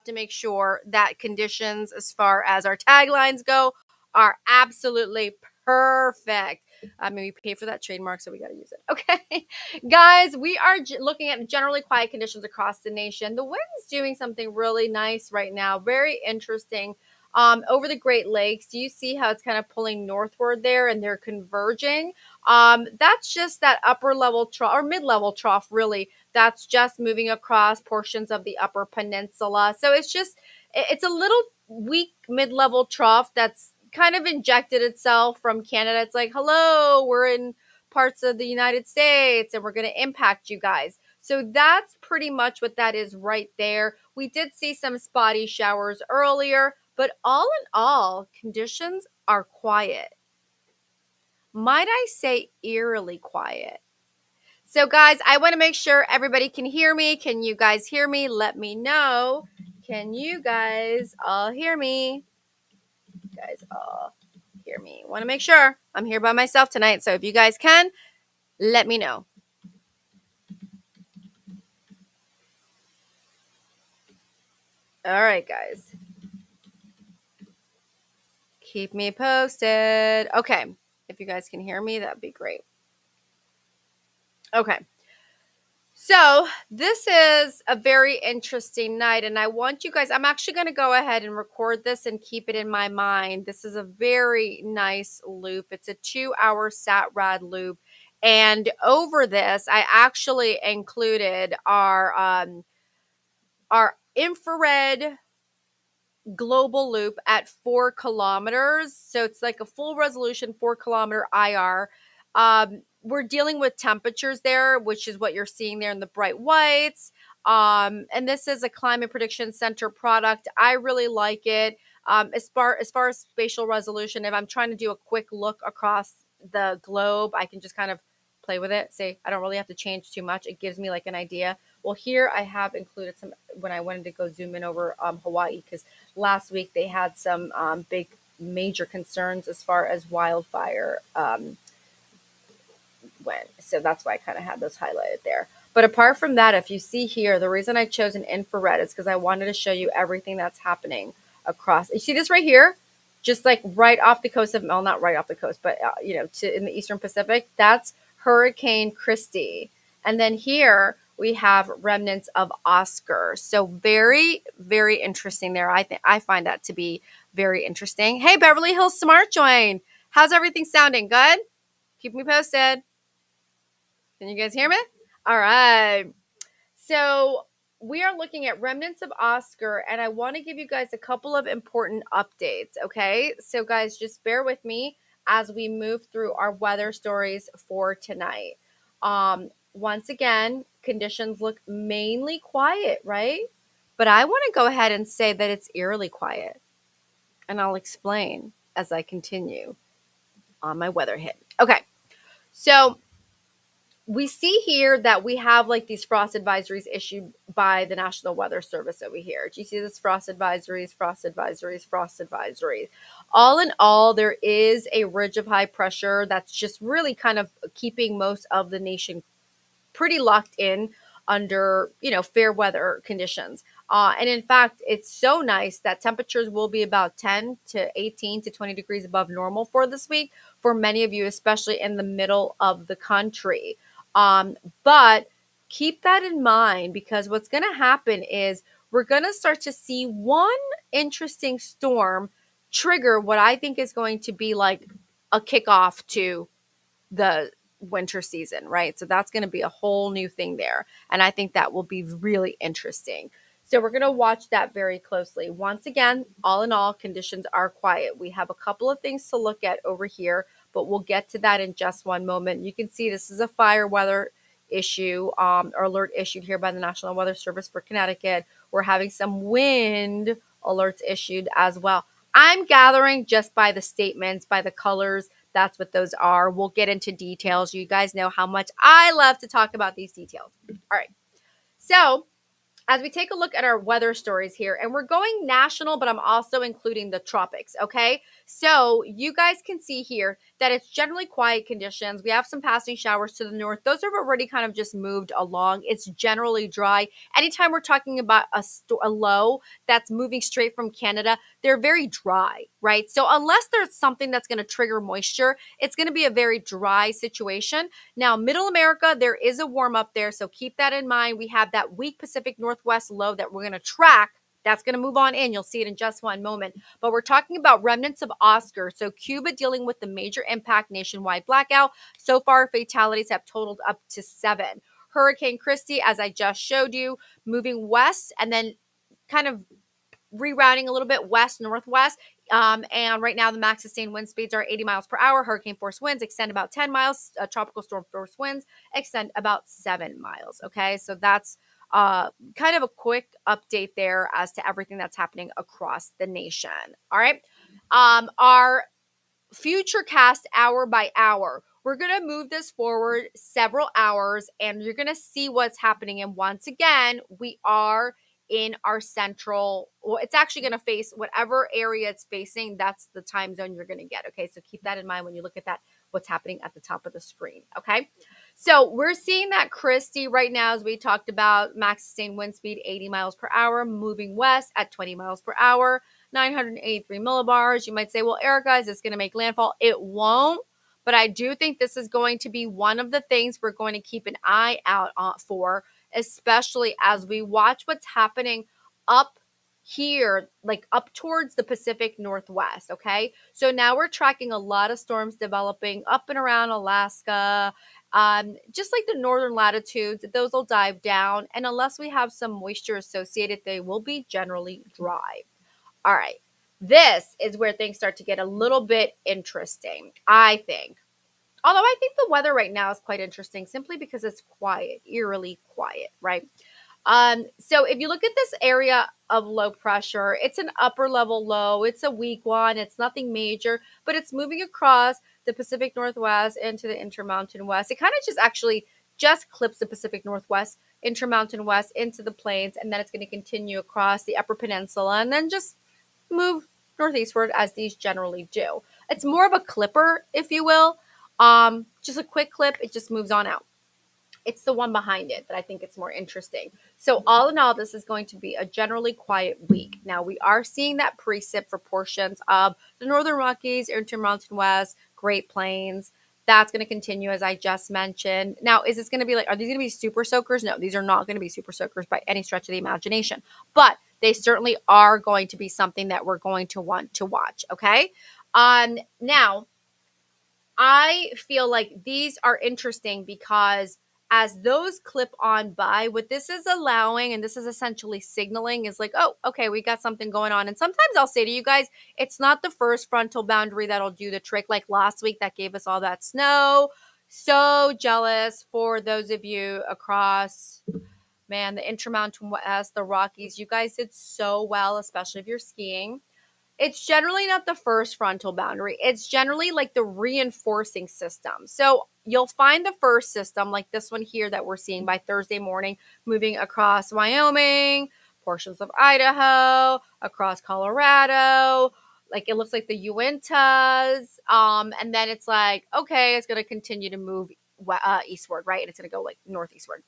to make sure that conditions, as far as our taglines go, are absolutely perfect. I mean, we pay for that trademark, so we got to use it. Okay, guys, we are looking at generally quiet conditions across the nation. The wind's doing something really nice right now, very interesting. Over the Great Lakes, do you see how it's kind of pulling northward there and they're converging? That's just that upper level trough or mid-level trough, really. That's just moving across portions of the upper peninsula. So it's a little weak mid-level trough that's kind of injected itself from Canada. It's like, hello, we're in parts of the United States and we're going to impact you guys. So that's pretty much what that is right there. We did see some spotty showers earlier, but all in all, conditions are quiet. Might I say eerily quiet? So guys, I want to make sure everybody can hear me. Can you guys hear me? Let me know. Can you guys all hear me? You guys all hear me. Want to make sure. I'm here by myself tonight, so if you guys can, let me know. All right, guys. Keep me posted. Okay. If you guys can hear me, that'd be great. Okay. So this is a very interesting night, and I want you guys, I'm actually going to go ahead and record this and keep it in my mind. This is a very nice loop. It's a 2-hour SAT-RAD loop. And over this, I actually included our infrared global loop at 4 kilometers. So it's like a full resolution 4-kilometer IR. We're dealing with temperatures there, which is what you're seeing there in the bright whites. And this is a Climate Prediction Center product. I really like it. As far as spatial resolution, if I'm trying to do a quick look across the globe, I can just kind of play with it. Say, I don't really have to change too much. It gives me like an idea. Well, here I have included some when I wanted to go zoom in over Hawaii, because last week they had some big major concerns as far as wildfire went. So that's why I kind of had those highlighted there. But apart from that, if you see here, the reason I chose an infrared is because I wanted to show you everything that's happening across. You see this right here? Just like right off the coast of, well, not right off the coast, but in the Eastern Pacific, that's Hurricane Christy. And then here we have remnants of Oscar. So very, very interesting there. I find that to be very interesting. Hey, Beverly Hills Smart joined. How's everything sounding? Good? Keep me posted. Can you guys hear me? All right. So we are looking at remnants of Oscar, and I want to give you guys a couple of important updates, okay? So guys, just bear with me as we move through our weather stories for tonight. Once again, conditions look mainly quiet, right? But I want to go ahead and say that it's eerily quiet, and I'll explain as I continue on my weather hit. Okay, so we see here that we have like these frost advisories issued by the National Weather Service over here. Do you see this? Frost advisories, frost advisories, frost advisories. All in all, there is a ridge of high pressure that's just really kind of keeping most of the nation pretty locked in under, fair weather conditions. And in fact, it's so nice that temperatures will be about 10 to 18 to 20 degrees above normal for this week for many of you, especially in the middle of the country. But keep that in mind, because what's going to happen is we're going to start to see one interesting storm trigger what I think is going to be like a kickoff to the winter season, right? So that's going to be a whole new thing there. And I think that will be really interesting. So we're going to watch that very closely. Once again, all in all, conditions are quiet. We have a couple of things to look at over here, but we'll get to that in just one moment. You can see this is a fire weather issue or alert issued here by the National Weather Service for Connecticut. We're having some wind alerts issued as well. I'm gathering just by the statements, by the colors. That's what those are. We'll get into details. You guys know how much I love to talk about these details. All right. So as we take a look at our weather stories here, and we're going national, but I'm also including the tropics, okay? So you guys can see here that it's generally quiet conditions. We have some passing showers to the north. Those have already kind of just moved along. It's generally dry. Anytime we're talking about a low that's moving straight from Canada, they're very dry, right? So unless there's something that's going to trigger moisture, it's going to be a very dry situation. Now, Middle America, there is a warm up there, so keep that in mind. We have that weak Pacific Northwest low that we're going to track. That's going to move on in. You'll see it in just one moment. But we're talking about remnants of Oscar. So Cuba dealing with the major impact nationwide blackout. So far, fatalities have totaled up to 7. Hurricane Christy, as I just showed you, moving west and then kind of rerouting a little bit west-northwest. And right now, the max sustained wind speeds are 80 miles per hour. Hurricane force winds extend about 10 miles. Tropical storm force winds extend about 7 miles. Okay, so that's kind of a quick update there as to everything that's happening across the nation. All right. Our future cast hour by hour. We're going to move this forward several hours and you're going to see what's happening. And once again, we are in our central, well, it's actually going to face whatever area it's facing. That's the time zone you're going to get. Okay. So keep that in mind when you look at that, what's happening at the top of the screen. Okay. So we're seeing that Christy right now, as we talked about, max sustained wind speed 80 miles per hour, moving west at 20 miles per hour. 983 millibars. You might say, well, Erica, is this going to make landfall? It won't, but I do think this is going to be one of the things we're going to keep an eye out for, especially as we watch what's happening up here, like up towards the Pacific Northwest, okay? So now we're tracking a lot of storms developing up and around Alaska, just like the northern latitudes. Those will dive down, and unless we have some moisture associated, they will be generally dry. All right. This is where things start to get a little bit interesting, I think. Although I think the weather right now is quite interesting simply because it's quiet, eerily quiet, right? So if you look at this area of low pressure, it's an upper level low. It's a weak one. It's nothing major, but it's moving across the Pacific Northwest into the Intermountain West. It kind of just actually just clips the Pacific Northwest, Intermountain West into the plains, and then it's going to continue across the Upper Peninsula and then just move northeastward as these generally do. It's more of a clipper, if you will. Just a quick clip. It just moves on out. It's the one behind it that I think it's more interesting. So all in all, this is going to be a generally quiet week. Now, we are seeing that precip for portions of the Northern Rockies, Intermountain West, Great Plains. That's going to continue, as I just mentioned. Now, is this going to be like, are these going to be super soakers? No, these are not going to be super soakers by any stretch of the imagination. But they certainly are going to be something that we're going to want to watch, okay? Now, I feel like these are interesting because as those clip on by, what this is allowing, and this is essentially signaling, is like, oh, okay, we got something going on. And sometimes I'll say to you guys, it's not the first frontal boundary that'll do the trick. Like last week, that gave us all that snow. So jealous for those of you across, man, the Intermountain West, the Rockies. You guys did so well, especially if you're skiing. It's generally not the first frontal boundary. It's generally like the reinforcing system. So you'll find the first system, like this one here that we're seeing by Thursday morning, moving across Wyoming, portions of Idaho, across Colorado. Like it looks like the Uintas. And then it's like, okay, it's going to continue to move eastward, right? And it's going to go like northeastward.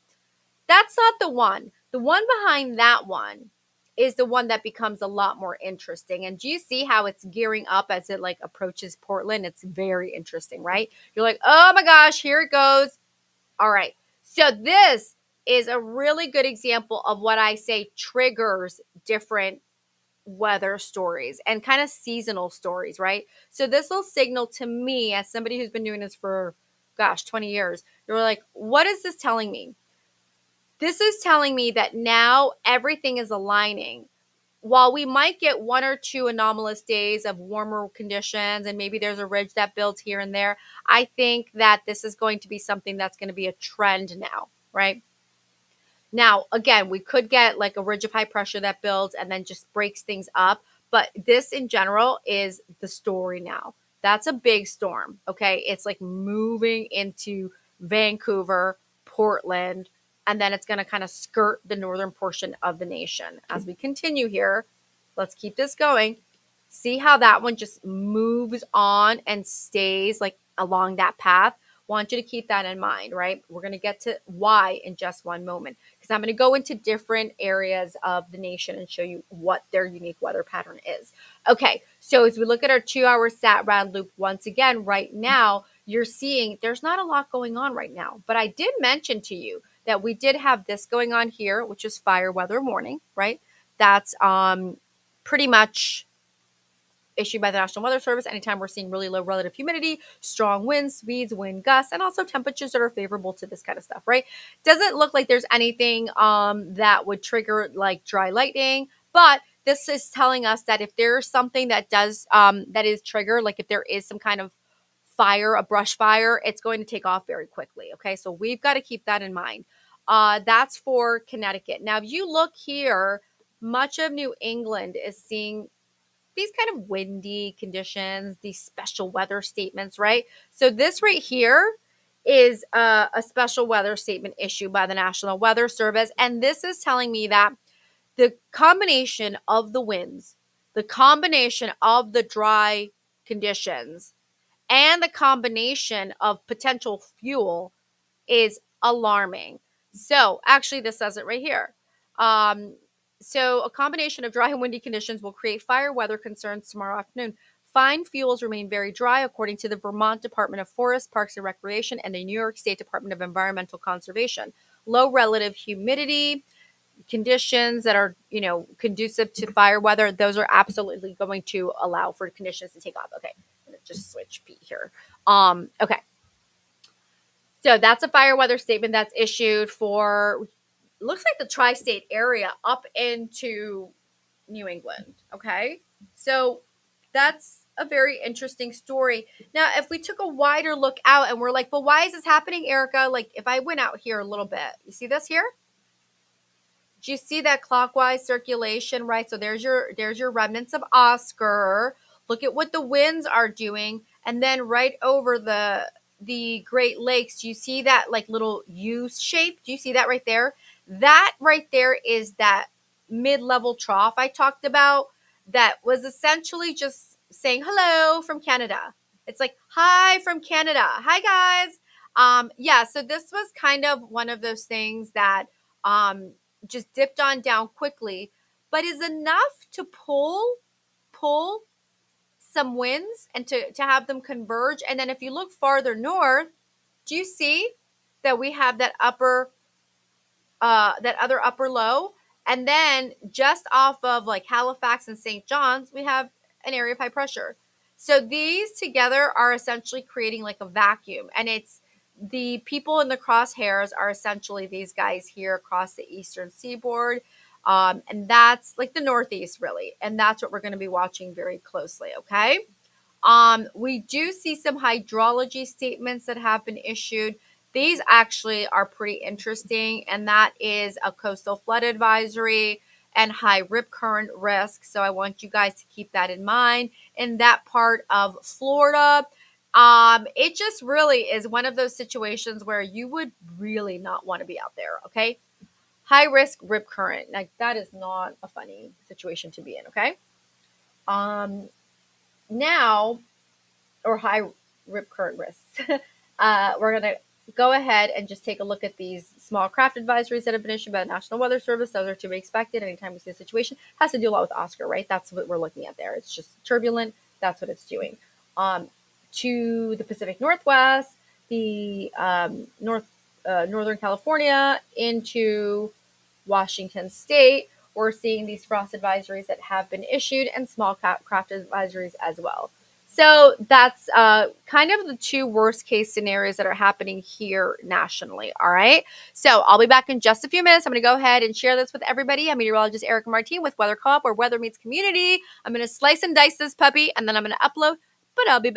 That's not the one. The one behind that one is the one that becomes a lot more interesting. And do you see how it's gearing up as it like approaches Portland? It's very interesting, right? You're like, oh my gosh, here it goes. All right. So this is a really good example of what I say triggers different weather stories and kind of seasonal stories, right? So this will signal to me as somebody who's been doing this for, gosh, 20 years. You're like, what is this telling me? This is telling me that now everything is aligning. While we might get one or two anomalous days of warmer conditions and maybe there's a ridge that builds here and there, I think that this is going to be something that's going to be a trend now, right? Now, again, we could get like a ridge of high pressure that builds and then just breaks things up. But this in general is the story now. That's a big storm, okay? It's like moving into Vancouver, Portland, and then it's going to kind of skirt the northern portion of the nation. As we continue here, let's keep this going. See how that one just moves on and stays like along that path? Want you to keep that in mind, right? We're going to get to why in just one moment, because I'm going to go into different areas of the nation and show you what their unique weather pattern is. Okay, so as we look at our 2-hour sat rad loop once again, right now, you're seeing there's not a lot going on right now. But I did mention to you that we did have this going on here, which is fire weather warning, right? That's pretty much issued by the National Weather Service anytime we're seeing really low relative humidity, strong winds, speeds, wind gusts, and also temperatures that are favorable to this kind of stuff, right? Doesn't look like there's anything that would trigger like dry lightning, but this is telling us that if there's something that does that is triggered, like if there is some kind of fire, a brush fire, it's going to take off very quickly. Okay, so we've got to keep that in mind. That's for Connecticut. Now, if you look here, much of New England is seeing these kind of windy conditions, these special weather statements, right? So this right here is a special weather statement issued by the National Weather Service. And this is telling me that the combination of the winds, the combination of the dry conditions, and the combination of potential fuel is alarming. So actually, this says it right here. So a combination of dry and windy conditions will create fire weather concerns tomorrow afternoon. Fine fuels remain very dry, according to the Vermont Department of Forest, Parks and Recreation and the New York State Department of Environmental Conservation. Low relative humidity conditions that are, conducive to fire weather, those are absolutely going to allow for conditions to take off. Okay, I'm gonna just switch P here. Okay. So that's a fire weather statement that's issued for, looks like the tri-state area up into New England. Okay. So that's a very interesting story. Now, if we took a wider look out and we're like, but why is this happening, Erica? Like if I went out here a little bit, you see this here? Do you see that clockwise circulation, right? So there's your remnants of Oscar. Look at what the winds are doing. And then right over the Great Lakes, do you see that like little U shape? Do you see that right there? That right there is that mid-level trough I talked about that was essentially just saying hello from Canada. It's like, hi from Canada. Hi, guys. Yeah, so this was kind of one of those things that just dipped on down quickly, but is enough to pull some winds and to have them converge. And then if you look farther north, do you see that we have that other upper low? And then just off of like Halifax and St. John's, we have an area of high pressure. So these together are essentially creating like a vacuum. And it's the people in the crosshairs are essentially these guys here across the eastern seaboard. And that's like the Northeast, really. And that's what we're going to be watching very closely, okay? We do see some hydrology statements that have been issued. These actually are pretty interesting, and that is a coastal flood advisory and high rip current risk. So I want you guys to keep that in mind. In that part of Florida, it just really is one of those situations where you would really not want to be out there, okay? High risk rip current. Like that is not a funny situation to be in, okay? Now, or high rip current risks. We're going to go ahead and just take a look at these small craft advisories that have been issued by the National Weather Service. Those are to be expected anytime we see a situation. It has to do a lot with Oscar, right? That's what we're looking at there. It's just turbulent. That's what it's doing. To the Pacific Northwest, the Northern California, into Washington State, we're seeing these frost advisories that have been issued and small craft advisories as well. So that's kind of the two worst case scenarios that are happening here nationally. All right. So I'll be back in just a few minutes. I'm going to go ahead and share this with everybody. I'm meteorologist Erica Martin with Weather Co-op, where weather meets community. I'm going to slice and dice this puppy and then I'm going to upload, but I'll be back.